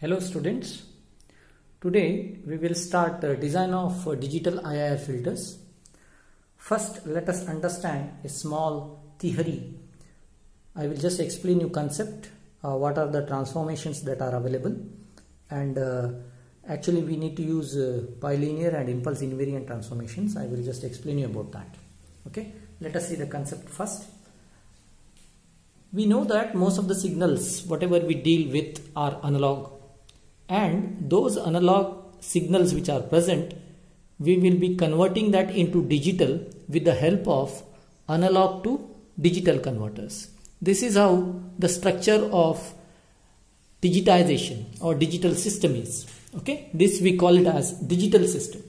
Hello students, today we will start the design of digital IIR filters. First let us understand a small theory. I will just explain you concept, what are the transformations that are available, and actually we need to use bilinear and impulse invariant transformations. I will just explain you about that. Okay, let us see the concept first. We know that most of the signals whatever we deal with are analog, and those analog signals which are present, we will be converting that into digital with the help of analog to digital converters. This is how the structure of digitization or digital system is. Okay, this we call it as digital system.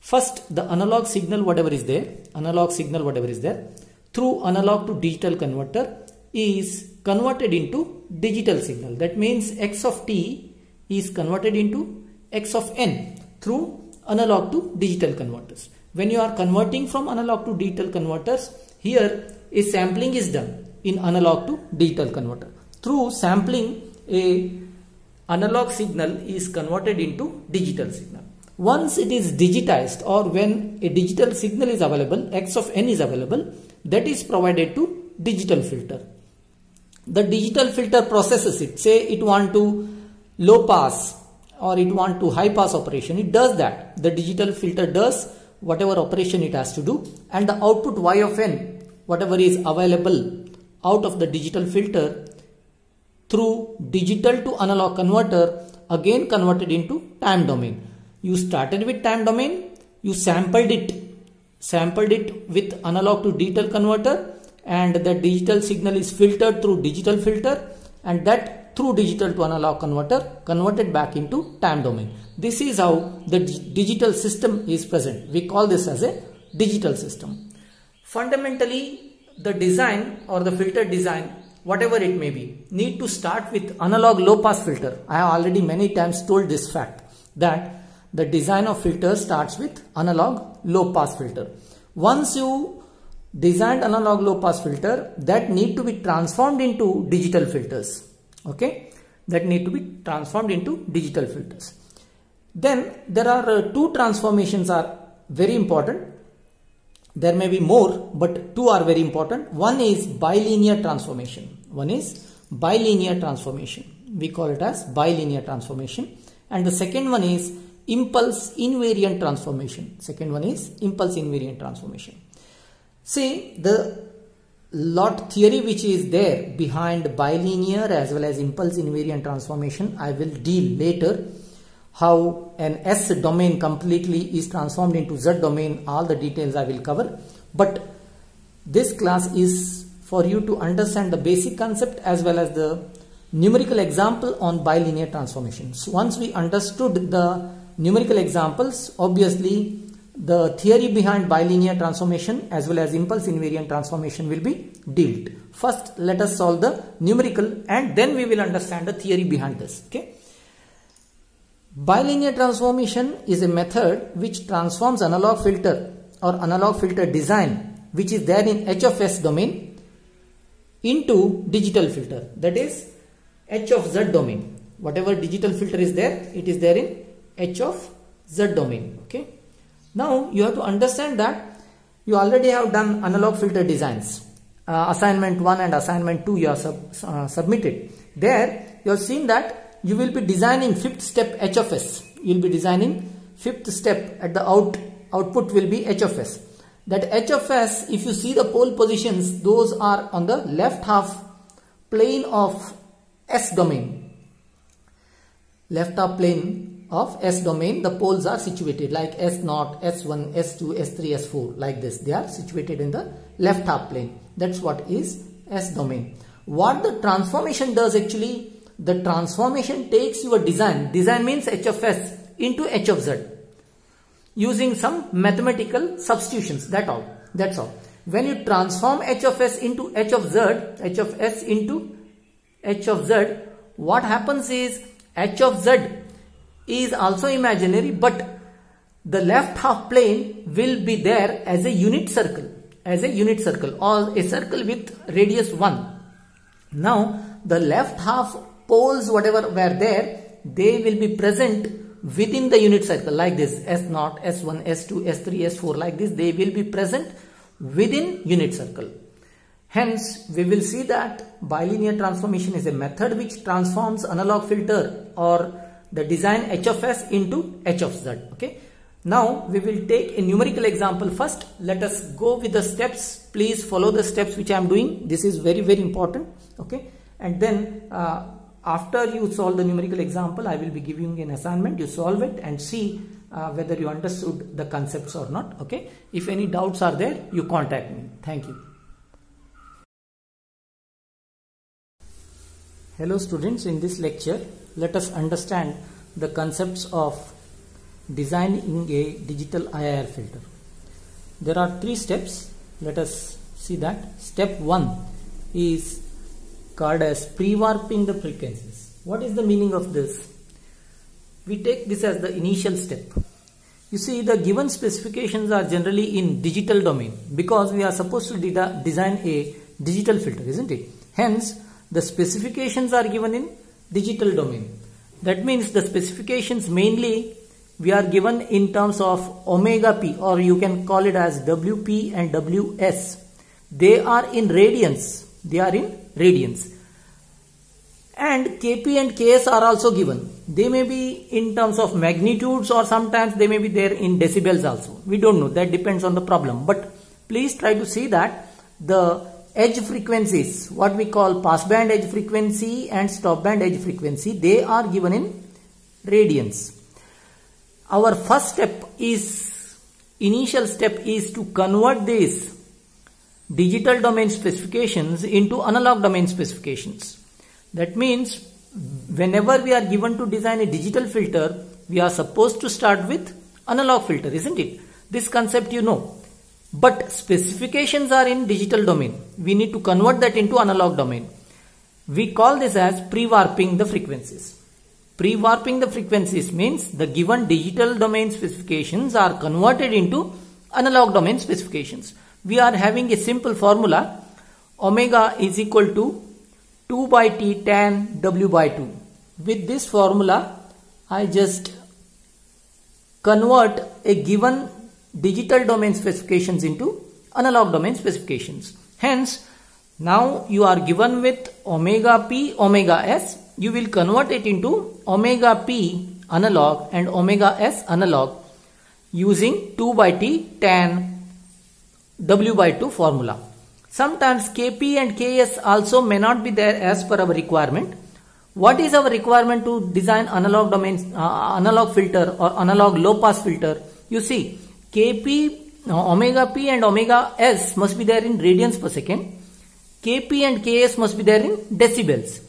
First, the analog signal whatever is there, through analog to digital converter is converted into digital signal. That means x of t is converted into x of n through analog to digital converters. When you are converting from analog to digital converters, here a sampling is done in analog to digital converter. Through sampling, a analog signal is converted into digital signal. Once it is digitized, or when a digital signal is available, x of n is available, that is provided to digital filter. The digital filter processes it. Say it want to low pass or it want to high pass operation, it does that. The digital filter does whatever operation it has to do, and the output y of n whatever is available out of the digital filter through digital to analog converter again converted into time domain. You started with time domain, you sampled it with analog to digital converter, and the digital signal is filtered through digital filter, and that through digital to analog converter converted back into time domain. This is how the digital system is present. We call this as a digital system. Fundamentally, the design or the filter design, whatever it may be, need to start with analog low pass filter. I have already many times told this fact that the design of filter starts with analog low pass filter. Once you designed analog low pass filter, that need to be transformed into digital filters. Okay, that need to be transformed into digital filters. Then there are two transformations are very important. There may be more, but two are very important. One is bilinear transformation. We call it as bilinear transformation. And the second one is impulse invariant transformation. See, the lot theory which is there behind bilinear as well as impulse invariant transformation, I will deal later. How an S domain completely is transformed into Z domain, all the details I will cover. But this class is for you to understand the basic concept as well as the numerical example on bilinear transformations. Once we understood the numerical examples, obviously the theory behind bilinear transformation as well as impulse invariant transformation will be dealt. First, let us solve the numerical and then we will understand the theory behind this. Okay. Bilinear transformation is a method which transforms analog filter or analog filter design which is there in H of S domain into digital filter, that is H of Z domain. Whatever digital filter is there, it is there in H of Z domain. Okay. Now you have to understand that you already have done analog filter designs. Assignment 1 and assignment 2 you have submitted. There you have seen that you will be designing fifth step H of S. You will be designing fifth step at the output will be H of S. That H of S, if you see the pole positions, those are on the left half plane of S domain. Left half plane of S domain, the poles are situated like S0, S1, S2, S3, S4, like this. They are situated in the left half plane. That's what is S domain. What the transformation does actually, the transformation takes your design means H of S into H of Z using some mathematical substitutions. That's all. When you transform H of S into H of Z, H of S into H of Z, what happens is H of Z is also imaginary, but the left half plane will be there as a unit circle, or a circle with radius 1. Now the left half poles whatever were there they will be present within the unit circle like this, S0, S1, S2, S3, S4 like this. They will be present within unit circle. Hence, we will see that bilinear transformation is a method which transforms analog filter or the design H of S into H of Z. Okay. Now, we will take a numerical example first. Let us go with the steps. Please follow the steps which I am doing. This is very, very important. Okay. And then, after you solve the numerical example, I will be giving an assignment. You solve it and see whether you understood the concepts or not. Okay. If any doubts are there, you contact me. Thank you. Hello students, in this lecture, let us understand the concepts of designing a digital IIR filter. There are 3 steps. Let us see that. Step 1 is called as pre-warping the frequencies. What is the meaning of this? We take this as the initial step. You see, the given specifications are generally in digital domain because we are supposed to design a digital filter, isn't it? Hence, the specifications are given in digital domain. That means the specifications mainly we are given in terms of omega p, or you can call it as WP and WS. They are in radians. And Kp and Ks are also given. They may be in terms of magnitudes or sometimes they may be there in decibels also. We don't know. That depends on the problem. But please try to see that the edge frequencies, what we call passband edge frequency and stopband edge frequency, they are given in radians. Our first step is, initial step is to convert these digital domain specifications into analog domain specifications. That means whenever we are given to design a digital filter, we are supposed to start with analog filter, isn't it? This concept you know. But specifications are in digital domain. We need to convert that into analog domain. We call this as pre-warping the frequencies. Pre-warping the frequencies means the given digital domain specifications are converted into analog domain specifications. We are having a simple formula. Omega is equal to 2 by T tan W by 2. With this formula, I just convert a given digital domain specifications into analog domain specifications. Hence, now you are given with omega p, omega s. You will convert it into omega p analog and omega s analog using 2 by T tan W by 2 formula. Sometimes Kp and Ks also may not be there as per our requirement. What is our requirement to design analog domain, analog filter or analog low pass filter? You see, Kp, omega p and omega s must be there in radians per second. Kp and Ks must be there in decibels.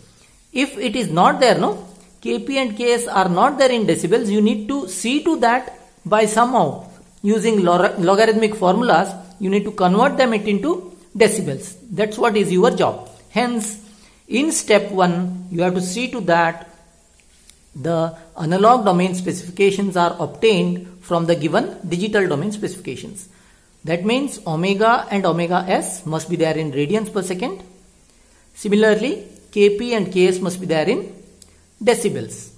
If it is not there, no, Kp and Ks are not there in decibels, you need to see to that by somehow using logarithmic formulas, you need to convert them into decibels. That's what is your job. Hence, in step 1, you have to see to that the analog domain specifications are obtained from the given digital domain specifications. That means omega and omega s must be there in radians per second. Similarly, Kp and Ks must be there in decibels.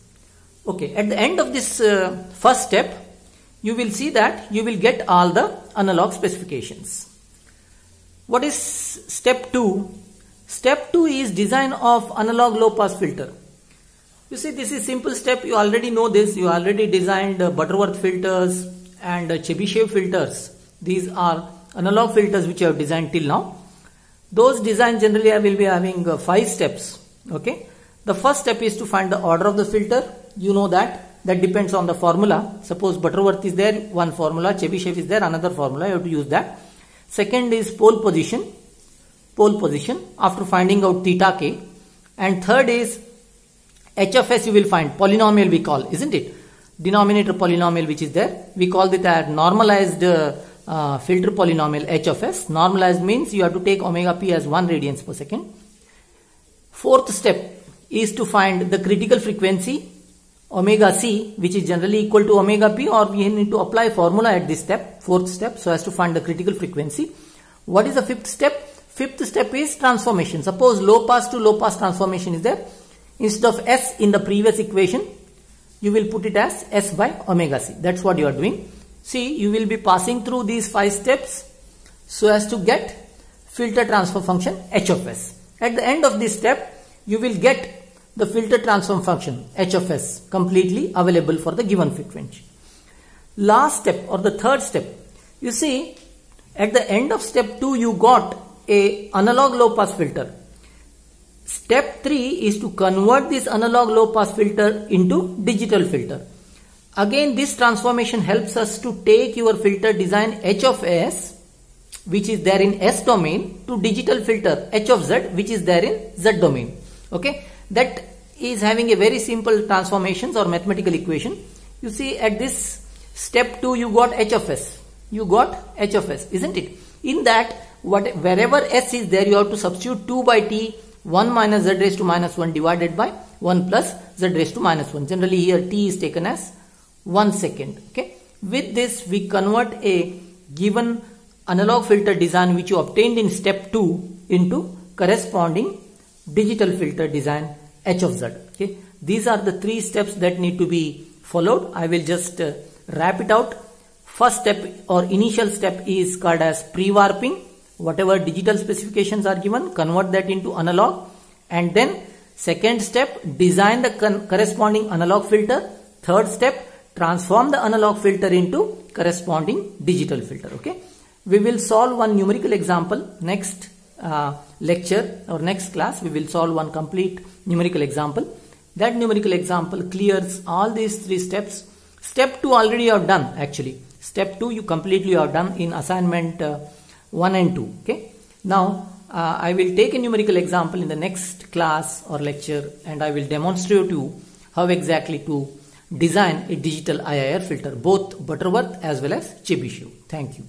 Okay, at the end of this first step, you will see that you will get all the analog specifications. What is step 2? Step 2 is design of analog low pass filter. You see, this is simple step. You already know this. You already designed Butterworth filters and Chebyshev filters. These are analog filters which you have designed till now. Those designs generally I will be having 5 steps. Okay. The first step is to find the order of the filter. You know that. That depends on the formula. Suppose Butterworth is there, one formula. Chebyshev is there, another formula. You have to use that. Second is pole position. Pole position after finding out theta k. And third is H of S you will find. Polynomial we call, isn't it? Denominator polynomial which is there. We call it as normalized filter polynomial H of S. Normalized means you have to take omega p as 1 radians per second. Fourth step is to find the critical frequency omega c, which is generally equal to omega p, or we need to apply formula at this step, fourth step, so as to find the critical frequency. What is the fifth step? Fifth step is transformation. Suppose low pass to low pass transformation is there. Instead of S in the previous equation, you will put it as S by omega c. That's what you are doing. See, you will be passing through these 5 steps so as to get filter transfer function H of S. At the end of this step, you will get the filter transform function H of S completely available for the given frequency. Last step or the third step, you see at the end of step 2 you got a analog low pass filter. Step 3 is to convert this analog low pass filter into digital filter. Again, this transformation helps us to take your filter design H of S, which is there in S domain, to digital filter H of Z, which is there in Z domain. Okay, that is having a very simple transformations or mathematical equation. You see at this step 2 you got H of S. You got H of S, isn't it? In that, wherever S is there, you have to substitute 2 by T, 1 minus Z raised to minus 1 divided by 1 plus Z raised to minus 1. Generally here T is taken as 1 second. Okay. With this we convert a given analog filter design which you obtained in step 2 into corresponding digital filter design H of Z. Okay. These are the 3 steps that need to be followed. I will just wrap it out. First step or initial step is called as pre-warping. Whatever digital specifications are given, convert that into analog. And then second step, design the corresponding analog filter. Third step, transform the analog filter into corresponding digital filter. Okay. We will solve one numerical example next lecture or next class. We will solve one complete numerical example. That numerical example clears all these 3 steps. Step 2 already you have done actually. Step 2 you completely have done in assignment 1 and 2. Okay. Now I will take a numerical example in the next class or lecture, and I will demonstrate to you how exactly to design a digital IIR filter, both Butterworth as well as Chebyshev. Thank you.